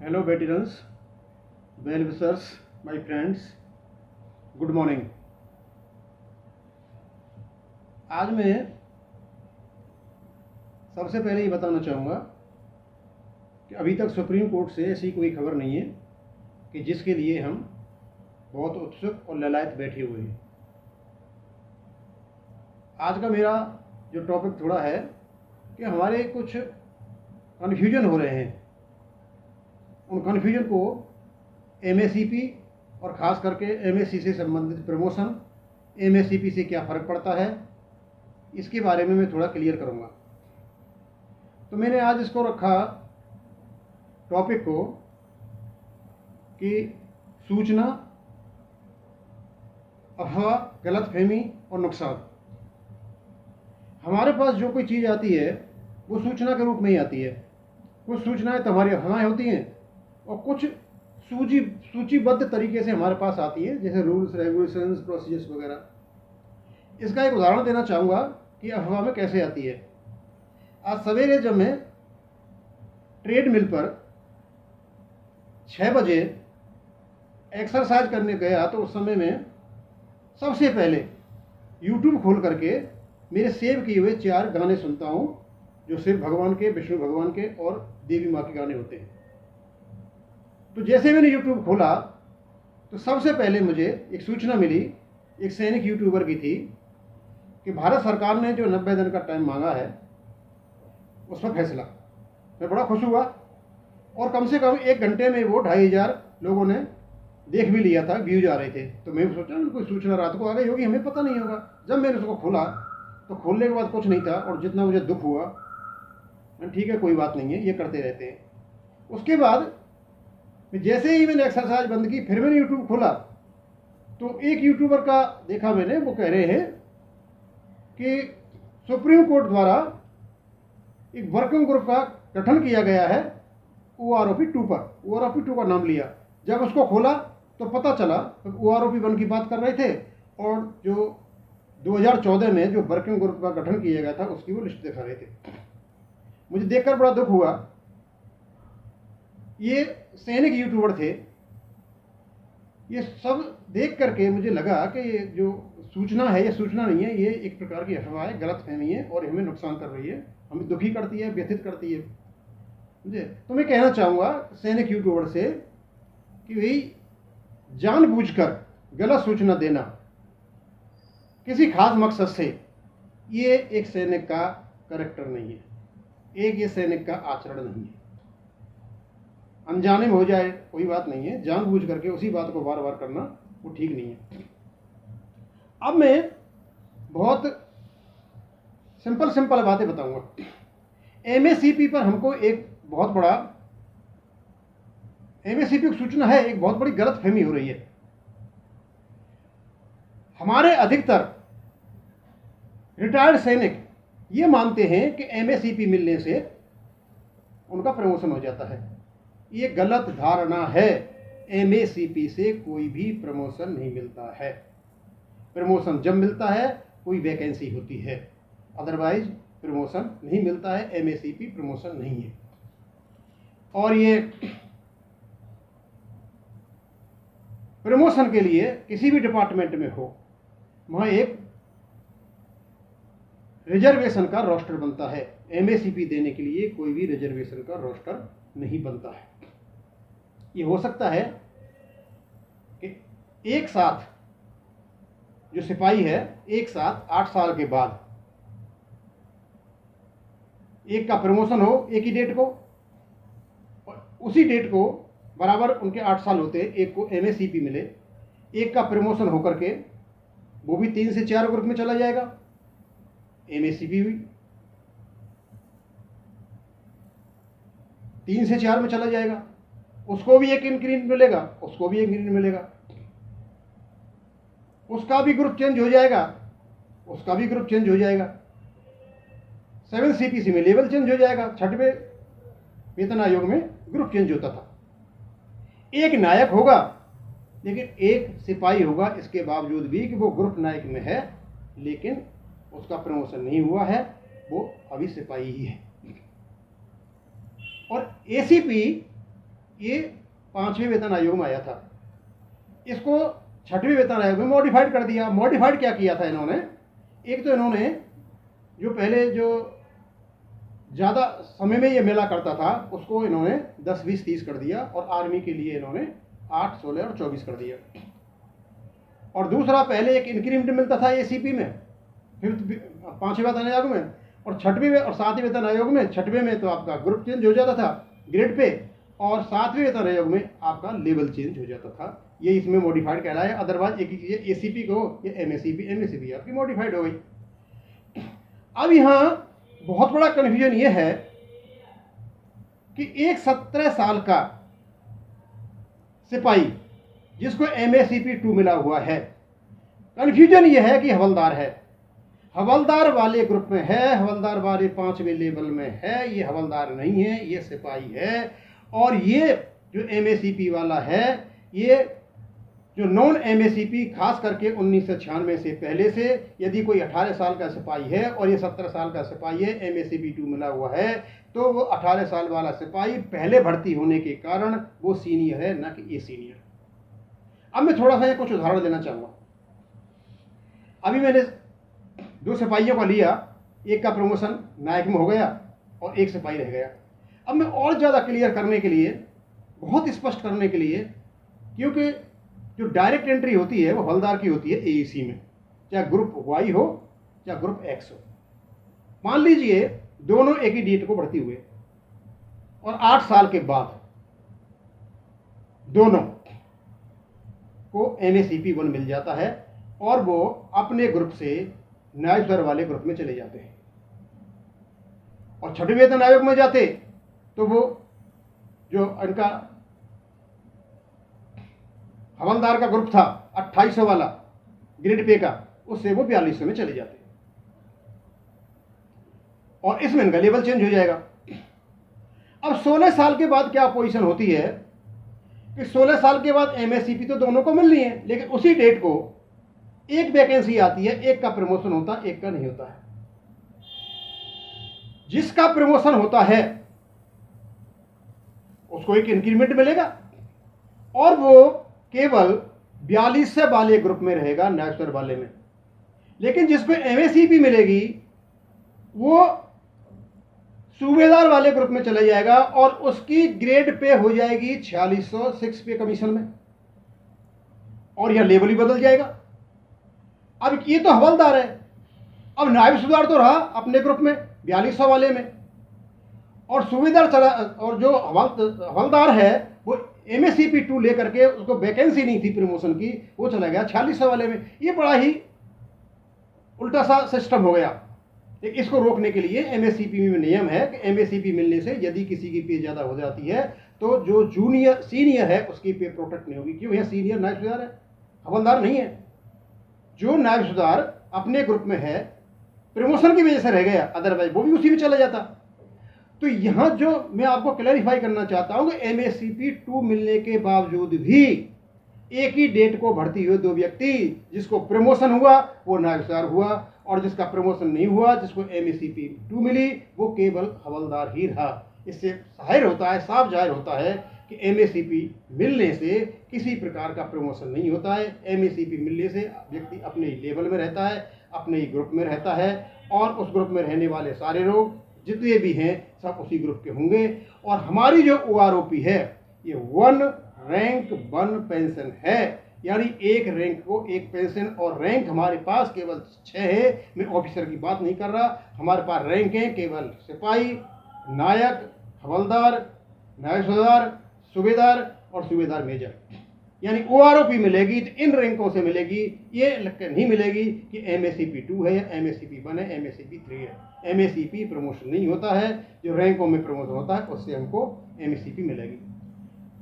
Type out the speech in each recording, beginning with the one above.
Hello veterans, well wishers, my friends, good morning. आज मैं सबसे पहले ये बताना चाहूँगा कि अभी तक सुप्रीम कोर्ट से ऐसी कोई खबर नहीं है कि जिसके लिए हम बहुत उत्सुक और ललायत बैठे हुए हैं। आज का मेरा जो टॉपिक थोड़ा है कि हमारे कुछ कन्फ्यूजन हो रहे हैं, उन कन्फ्यूजन को एमएससीपी और ख़ास करके एमएससी से संबंधित प्रमोशन, एमएससीपी से क्या फ़र्क पड़ता है, इसके बारे में मैं थोड़ा क्लियर करूँगा। तो मैंने आज इसको रखा टॉपिक को कि सूचना, अफवाह, गलतफहमी और नुकसान। हमारे पास जो कोई चीज़ आती है वो सूचना के रूप में ही आती है। कुछ सूचनाएं तो हमारी अफवाहें होती हैं और कुछ सूचीबद्ध तरीके से हमारे पास आती है, जैसे रूल्स, रेगुलेशंस, प्रोसीजर्स वगैरह। इसका एक उदाहरण देना चाहूँगा कि अफवाह में कैसे आती है। आज सवेरे जब मैं ट्रेडमिल पर 6 बजे एक्सरसाइज करने गया तो उस समय में सबसे पहले यूट्यूब खोल करके मेरे सेव किए हुए 4 गाने सुनता हूँ, जो शिव भगवान के, विष्णु भगवान के और देवी माँ के गाने होते हैं। तो जैसे मैंने यूट्यूब खोला तो सबसे पहले मुझे एक सूचना मिली, एक सैनिक यूट्यूबर की थी, कि भारत सरकार ने जो 90 दिन का टाइम मांगा है उसका फैसला। मैं बड़ा खुश हुआ और कम से कम 1 घंटे में वो 2500 लोगों ने देख भी लिया था, व्यूज आ रहे थे। तो मैं सोचा कोई सूचना रात को आ गई होगी, हमें पता नहीं होगा। जब मैंने उसको खोला तो खोलने के बाद कुछ नहीं था, और जितना मुझे दुख हुआ, ठीक है कोई बात नहीं है, ये करते रहते हैं। उसके बाद जैसे ही मैंने एक्सरसाइज बंद की, फिर मैंने यूट्यूब खोला तो एक यूट्यूबर का देखा मैंने, वो कह रहे हैं कि सुप्रीम कोर्ट द्वारा एक वर्किंग ग्रुप का गठन किया गया है OROP 2 पर। OROP 2 का नाम लिया। जब उसको खोला तो पता चला OROP 1 की बात कर रहे थे, और जो 2014 में जो वर्किंग ग्रुप का गठन किया गया था उसकी वो लिस्ट दिखा रहे थे। मुझे देखकर बड़ा दुख हुआ। ये सैनिक यूट्यूबर थे। ये सब देख करके मुझे लगा कि ये जो सूचना है, ये सूचना नहीं है, ये एक प्रकार की अफवाह है, गलतफहमी है, और हमें नुकसान कर रही है, हमें दुखी करती है, व्यथित करती है मुझे। तो मैं कहना चाहूँगा सैनिक यूट्यूबर से कि भाई जानबूझकर गलत सूचना देना किसी खास मकसद से, ये एक सैनिक का कैरेक्टर नहीं है, एक ये सैनिक का आचरण नहीं है। अनजाने में हो जाए कोई बात नहीं है, जानबूझ करके उसी बात को बार बार करना वो ठीक नहीं है। अब मैं बहुत सिंपल बातें बताऊंगा। एमएससीपी पर हमको एक बहुत बड़ा, एमएससीपी की सूचना है, एक बहुत बड़ी गलतफहमी हो रही है। हमारे अधिकतर रिटायर्ड सैनिक ये मानते हैं कि एमएससीपी मिलने से उनका प्रमोशन हो जाता है। ये गलत धारणा है। एमएससीपी से कोई भी प्रमोशन नहीं मिलता है। प्रमोशन जब मिलता है कोई वैकेंसी होती है, अदरवाइज प्रमोशन नहीं मिलता है। एमएससीपी प्रमोशन नहीं है। और ये प्रमोशन के लिए किसी भी डिपार्टमेंट में हो, वहाँ एक रिजर्वेशन का रोस्टर बनता है। एमएससीपी देने के लिए कोई भी रिजर्वेशन का रोस्टर नहीं बनता है। ये हो सकता है कि एक साथ जो सिपाही है, एक साथ 8 साल के बाद एक का प्रमोशन हो एक ही डेट को, और उसी डेट को बराबर उनके 8 साल होते, एक को एमएससीपी मिले, एक का प्रमोशन होकर के वो भी 3 से 4 ग्रुप में चला जाएगा, एमएससीपी भी 3 से 4 में चला जाएगा, उसको भी एक इंक्रीमेंट मिलेगा, उसको भी एक इंक्रीमेंट मिलेगा, उसका भी ग्रुप चेंज हो जाएगा, उसका भी ग्रुप चेंज हो जाएगा, 7 CPC में लेवल चेंज हो जाएगा। 6वें वेतन आयोग में ग्रुप चेंज होता था। एक नायक होगा लेकिन एक सिपाही होगा, इसके बावजूद भी कि वो ग्रुप नायक में है, लेकिन उसका प्रमोशन नहीं हुआ है, वो अभी सिपाही ही है। और एसीपी ये 5वें वेतन आयोग में आया था, इसको 6वें वेतन आयोग में मॉडिफाइड कर दिया। मॉडिफाइड क्या किया था इन्होंने, एक तो इन्होंने जो पहले जो ज़्यादा समय में ये मेला करता था उसको इन्होंने 10, 20, 30 कर दिया, और आर्मी के लिए इन्होंने 8, 16 और 24 कर दिया। और दूसरा, पहले एक इंक्रीमेंट मिलता था एसीपी में, 5वें वेतन आयोग में, और 6वें और 7वें वेतन आयोग में, 6वें में तो आपका ग्रुप चेंज हो जाता था ग्रेड पे, और 7वें वेतन आयोग में आपका लेवल चेंज हो जाता था। ये इसमें मॉडिफाइड कहलाया। अदरवाइज एक ये एसीपी को ये एमएसीपी आपकी मॉडिफाइड हो गई। अब यहाँ बहुत बड़ा कन्फ्यूजन ये है कि एक 17 साल का सिपाही जिसको एमएसीपी 2 मिला हुआ है, कन्फ्यूजन ये है कि हवलदार है, हवलदार वाले ग्रुप में है, हवलदार वाले 5वें लेवल में है, ये हवलदार नहीं है, ये सिपाही है। और ये जो एमएसीपी वाला है, ये जो नॉन एमएसीपी, खास करके 1996 से पहले से, यदि कोई 18 साल का सिपाही है और ये 17 साल का सिपाही है, एमएसीपी 2 मिला हुआ है, तो वो 18 साल वाला सिपाही पहले भर्ती होने के कारण वो सीनियर है, ना कि ये सीनियर। अब मैं थोड़ा सा कुछ उदाहरण देना चाहूँगा। अभी मैंने 2 सिपाहियों का लिया, एक का प्रमोशन नायक में हो गया और एक सिपाही रह गया। अब मैं और ज़्यादा क्लियर करने के लिए, बहुत स्पष्ट करने के लिए, क्योंकि जो डायरेक्ट एंट्री होती है वो हवलदार की होती है एईसी में, चाहे ग्रुप वाई हो चाहे ग्रुप एक्स हो। मान लीजिए दोनों एक ही डेट को भर्ती हुए और 8 साल के बाद दोनों को एमएसीपी 1 मिल जाता है और वो अपने ग्रुप से नायब सर वाले ग्रुप में चले जाते हैं। और 6वें वेतन आयोग में जाते तो वो जो इनका हवलदार का ग्रुप था 2800 वाला ग्रेड पे का, उससे वो 4200 में चले जाते, और इसमें इनका लेवल चेंज हो जाएगा। अब 16 साल के बाद क्या पोजीशन होती है कि 16 साल के बाद एमएससीपी तो दोनों को मिलनी है, लेकिन उसी डेट को एक वैकेंसी आती है, एक का प्रमोशन होता है, एक का नहीं होता है। जिसका प्रमोशन होता है उसको एक इंक्रीमेंट मिलेगा और वो केवल 4200 वाले ग्रुप में रहेगा, नायब सर वाले में। लेकिन जिसको एमएसीपी मिलेगी वो सूबेदार वाले ग्रुप में चला जाएगा और उसकी ग्रेड पे हो जाएगी 4600 6 पे कमीशन में, और यह लेवल ही बदल जाएगा। अब ये तो हवलदार है, अब नायब सूबेदार तो रहा अपने ग्रुप में 4200 वाले में, और सूबेदार चला, और जो हवलदार है वो एमएससीपी 2 लेकर के, उसको वैकेंसी नहीं थी प्रमोशन की, वो चला गया 4600 वाले में। ये बड़ा ही उल्टा सा सिस्टम हो गया। लेकिन इसको रोकने के लिए एमएससीपी में नियम है कि एमएससीपी मिलने से यदि किसी की पे ज़्यादा हो जाती है तो जो जूनियर सीनियर है उसकी पे प्रोटेक्ट नहीं होगी। क्यों? यह सीनियर नायब सूबेदार है, हवलदार नहीं है। जो नायब सूबेदार अपने ग्रुप में है, प्रमोशन की वजह से रह गया, अदरवाइज वो भी उसी में चला जाता। तो यहाँ जो मैं आपको क्लैरिफाई करना चाहता हूँ कि एमएससीपी 2 मिलने के बावजूद भी एक ही डेट को भर्ती हुए 2 व्यक्ति, जिसको प्रमोशन हुआ वो नायब सूबेदार हुआ, और जिसका प्रमोशन नहीं हुआ, जिसको एमएससीपी 2 मिली, वो केवल हवलदार ही रहा। इससे जाहिर होता है, साफ जाहिर होता है कि एमएससीपी मिलने से किसी प्रकार का प्रमोशन नहीं होता है। एमएससीपी मिलने से व्यक्ति अपने ही लेवल में रहता है, अपने ही ग्रुप में रहता है, और उस ग्रुप में रहने वाले सारे लोग जितने भी हैं सब उसी ग्रुप के होंगे। और हमारी जो OROP है ये 1 रैंक 1 पेंशन है, यानी एक रैंक को एक पेंशन, और रैंक हमारे पास केवल 6 है। मैं ऑफिसर की बात नहीं कर रहा, हमारे पास रैंक है केवल सिपाही, नायक, हवलदार, नायब सूबेदार, सूबेदार और सूबेदार मेजर। यानी OROP मिलेगी तो इन रैंकों से मिलेगी, ये नहीं मिलेगी कि एमएससीपी 2 है या एमएससीपी 1 है, एमएससीपी 3 है। एमएससीपी प्रमोशन नहीं होता है, जो रैंकों में प्रमोशन होता है उससे हमको एमएससीपी मिलेगी।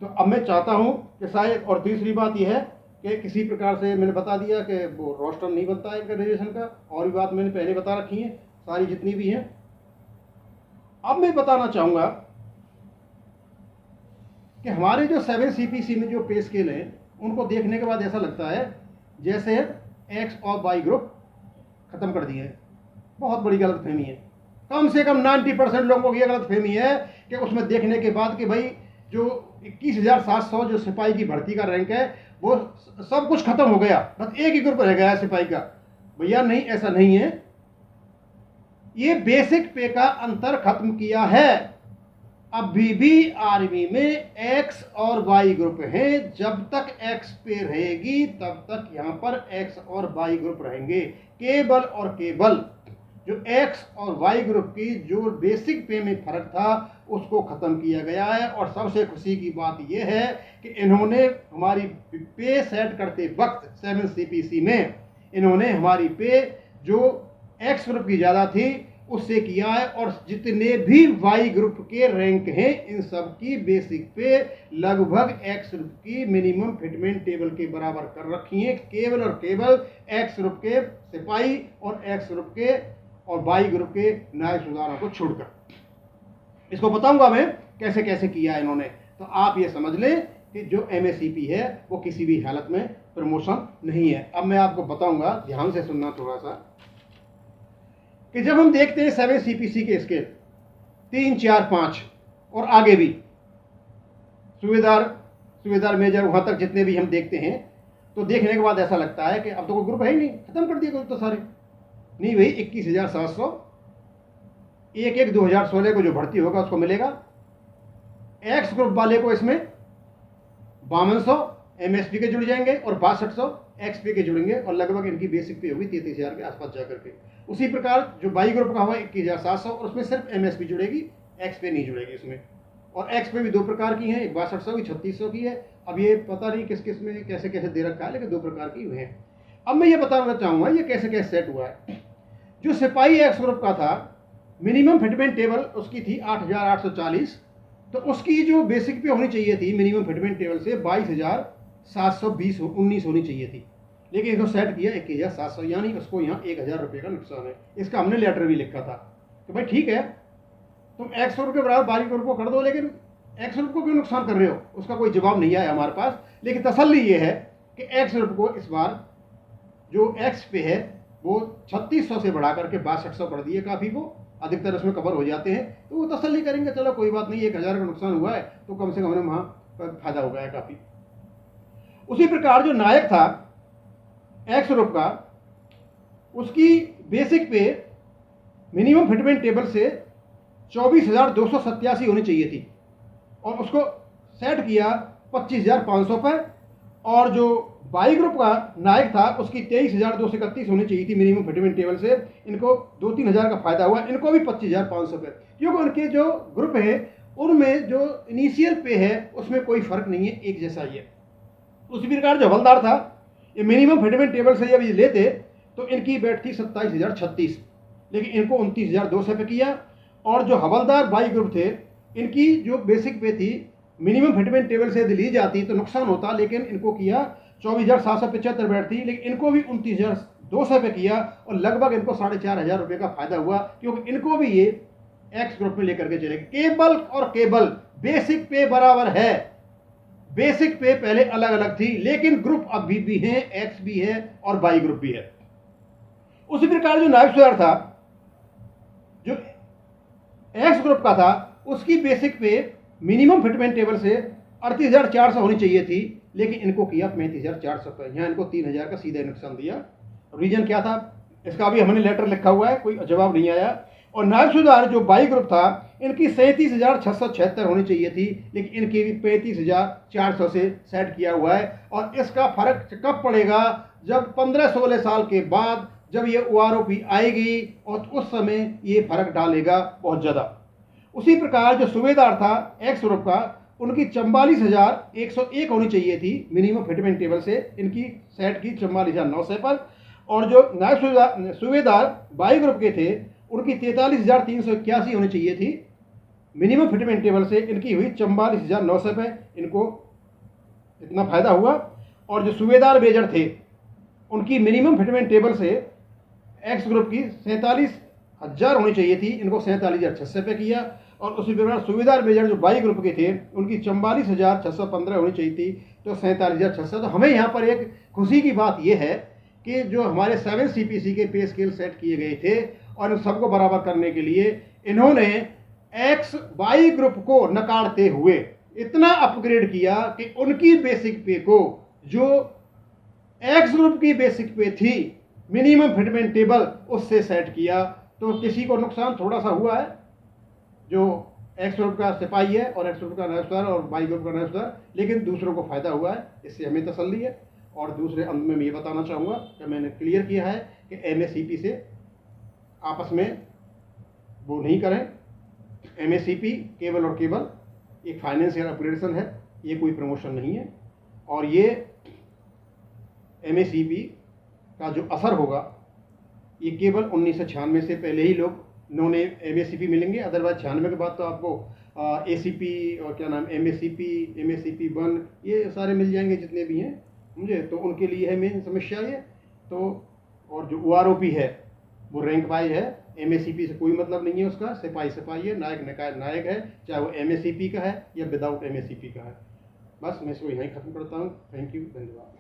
तो अब मैं चाहता हूँ कि शायद, और तीसरी बात यह है कि किसी प्रकार से मैंने बता दिया कि वो रोस्टर नहीं बनता है ग्रेजुएशन का, और भी बात मैंने पहले बता रखी है सारी जितनी भी हैं। अब मैं बताना चाहूँगा कि हमारे जो 7 CPC में जो पे स्केल हैं उनको देखने के बाद ऐसा लगता है जैसे एक्स और वाई ग्रुप ख़त्म कर दिए। बहुत बड़ी गलतफहमी है। कम से कम 90% लोगों को ये गलतफहमी है कि उसमें देखने के बाद कि भाई जो 21,700 जो सिपाही की भर्ती का रैंक है वो सब कुछ खत्म हो गया, बस एक ही ग्रुप रह गया है सिपाही का। भैया नहीं, ऐसा नहीं है। ये बेसिक पे का अंतर खत्म किया है। अभी भी आर्मी में एक्स और वाई ग्रुप हैं। जब तक एक्स पे रहेगी तब तक यहां पर एक्स और वाई ग्रुप रहेंगे। केवल और केवल जो एक्स और वाई ग्रुप की जो बेसिक पे में फर्क था उसको खत्म किया गया है। और सबसे खुशी की बात यह है कि इन्होंने हमारी पे सेट करते वक्त 7 CPC में इन्होंने हमारी पे जो एक्स ग्रुप की ज़्यादा थी उससे किया है। और जितने भी वाई ग्रुप के रैंक हैं इन सब की बेसिक पे लगभग एक्स ग्रुप की मिनिमम फिटमेंट टेबल के बराबर कर रखी है। केवल और केवल एक्स ग्रुप के सिपाही और एक्स ग्रुप के और वाई ग्रुप के नायक सुधारों को छोड़कर। इसको बताऊंगा मैं कैसे कैसे किया है इन्होंने। तो आप ये समझ लें कि जो MSCP है वो किसी भी हालत में प्रमोशन नहीं है। अब मैं आपको बताऊंगा, ध्यान से सुनना थोड़ा सा, कि जब हम देखते हैं 7 CPC के स्केल 3, 4, 5 और आगे भी सूबेदार मेजर वहां तक जितने भी हम देखते हैं तो देखने के बाद ऐसा लगता है कि अब तो कोई ग्रुप है ही नहीं, खत्म कर दिया ग्रुप तो सारे। नहीं भाई, 21,700 एक 2016 को जो भर्ती होगा उसको मिलेगा। एक्स ग्रुप वाले को इसमें 5200 MSP के जुड़ जाएंगे और 6200 XP के जुड़ेंगे और लगभग इनकी बेसिक पे होगी 33,000 के आसपास जाकर के। उसी प्रकार जो वाई ग्रुप का हुआ 21,700 और उसमें सिर्फ MSP जुड़ेगी, XP नहीं जुड़ेगी इसमें। और XP भी दो प्रकार की हैं, एक 6200 की 3600 की है। अब ये पता नहीं किस किस में कैसे कैसे दे रखा है, लेकिन दो प्रकार की हुए हैं। अब मैं ये बताना चाहूँगा ये कैसे कैसे सेट हुआ है। जो सिपाही एक्स ग्रुप का था मिनिमम फिटमेंट टेबल उसकी थी 8,840, तो उसकी जो बेसिक पे होनी चाहिए थी मिनिमम फिटमेंट टेबल से 22,719 होनी चाहिए थी, लेकिन इसको सेट किया 21,700, यानी उसको यहाँ 1,000 रुपये का नुकसान है। इसका हमने लेटर भी लिखा था कि भाई ठीक है तुम एक्स ग्रुप के बराबर बाई ग्रुप को कर दो, लेकिन एक्स ग्रुप को क्यों नुकसान कर रहे हो। उसका कोई जवाब नहीं आया हमारे पास, लेकिन तसल्ली ये है कि एक्स ग्रुप को इस बार जो एक्स पे है वो 3600 से बढ़ा करके 6200 कर दिए, काफ़ी वो अधिकतर उसमें कवर हो जाते हैं। तो वो तसल्ली करेंगे, चलो कोई बात नहीं, 1,000 का नुकसान हुआ है तो कम से कम हमें वहाँ पर फायदा हो गया है काफ़ी। उसी प्रकार जो नायक था एक्स ग्रुप का, उसकी बेसिक पे मिनिमम फिटमेंट टेबल से 24,287 होनी चाहिए थी और उसको सेट किया 25,500 पर। और जो बाई ग्रुप का नायक था उसकी 23,231 होनी चाहिए थी मिनिमम फिटमेंट टेबल से। इनको 2-3 हज़ार का फायदा हुआ, इनको भी 25,500 पे, क्योंकि उनके जो ग्रुप है उनमें जो इनिशियल पे है उसमें कोई फर्क नहीं है, एक जैसा ही है। उसी प्रकार जो हवलदार था ये मिनिमम फिटमेंट टेबल से जब ये लेते तो इनकी बैठती 27,036, लेकिन इनको 29,200 पे किया। और जो हवलदार बाई ग्रुप थे इनकी जो बेसिक पे थी मिनिमम फिटमेंट टेबल से ली जाती तो नुकसान होता, लेकिन इनको किया 24,775 बैठती, लेकिन इनको भी 29,200 पे किया और लगभग इनको 4,500 रुपये का फायदा हुआ, क्योंकि इनको भी ये एक्स ग्रुप में लेकर के चले। केवल और केवल बेसिक पे बराबर है, बेसिक पे पहले अलग अलग थी लेकिन ग्रुप अभी भी है, एक्स भी है और वाई ग्रुप भी है। उसी प्रकार जो नायब सुधार था जो एक्स ग्रुप का था उसकी बेसिक पे मिनिमम फिटमेंट टेबल से 38,400 होनी चाहिए थी, लेकिन इनको किया 35,400 पर। यहाँ इनको 3,000 का सीधा नुकसान दिया। रीजन क्या था इसका भी हमने लेटर लिखा हुआ है, कोई जवाब नहीं आया। और नायब सुधार जो बाई ग्रुप था इनकी 37,676 होनी चाहिए थी, लेकिन इनकी भी 35,400 से सेट किया हुआ है। और इसका फर्क कब पड़ेगा, जब 15-16 साल के बाद जब ये OROP आएगी और उस समय ये फर्क डालेगा बहुत ज़्यादा। उसी प्रकार जो सूबेदार था एक्स ग्रुप का उनकी 44,101 होनी चाहिए थी मिनिमम फिटमेंट टेबल से, इनकी सेट की 44,900 पर। और जो नायब सूबेदार बाई ग्रुप के थे उनकी 43,381 होनी चाहिए थी मिनिमम फिटमेंट टेबल से, इनकी हुई 44,900 पे, इनको इतना फायदा हुआ। और जो सूबेदार मेजर थे उनकी मिनिमम फिटमेंट टेबल से एक्स ग्रुप की 47,000 होनी चाहिए थी, इनको 47,600 पे किया। और उसी प्रकार सूबेदार मेजर जो बाई ग्रुप के थे उनकी 44,615 होनी चाहिए थी, तो 47,600। तो हमें यहाँ पर एक खुशी की बात यह है कि जो हमारे 7 CPC के पे स्केल सेट किए गए थे और इन सबको बराबर करने के लिए इन्होंने एक्स वाई ग्रुप को नकारते हुए इतना अपग्रेड किया कि उनकी बेसिक पे को जो एक्स ग्रुप की बेसिक पे थी मिनिमम फिटमेंट टेबल उससे सेट किया। तो किसी को नुकसान थोड़ा सा हुआ है, जो एक्स ग्रुप का सिपाही है और एक्स ग्रुप का नायब और वाई ग्रुप का नायब, लेकिन दूसरों को फायदा हुआ है, इससे हमें तसल्ली है। और दूसरे अंत में मैं ये बताना चाहूँगा कि मैंने क्लियर किया है कि एमएससीपी से आपस में वो नहीं करें। एमएससीपी केवल और केवल एक फाइनेंशियल ऑपरेशन है, ये कोई प्रमोशन नहीं है। और ये एमएससीपी का जो असर होगा ये केवल 1996 से पहले ही लोग नॉन एमएससीपी मिलेंगे, अदरवाइज 96 के बाद तो आपको एसीपी और क्या नाम एमएससीपी, एमएससीपी 1 ये सारे मिल जाएंगे जितने भी हैं मुझे। तो उनके लिए है मेन समस्या ये। तो और जो ओआरओपी है वो रैंक वाइज है, एमएससीपी से कोई मतलब नहीं है उसका, सिपाही सिपाही है, नायक नायक है, चाहे वो एमएससीपी का है या विदाउट एमएससीपी का है। बस मैं इसको यहीं ख़त्म करता हूँ। थैंक यू, धन्यवाद।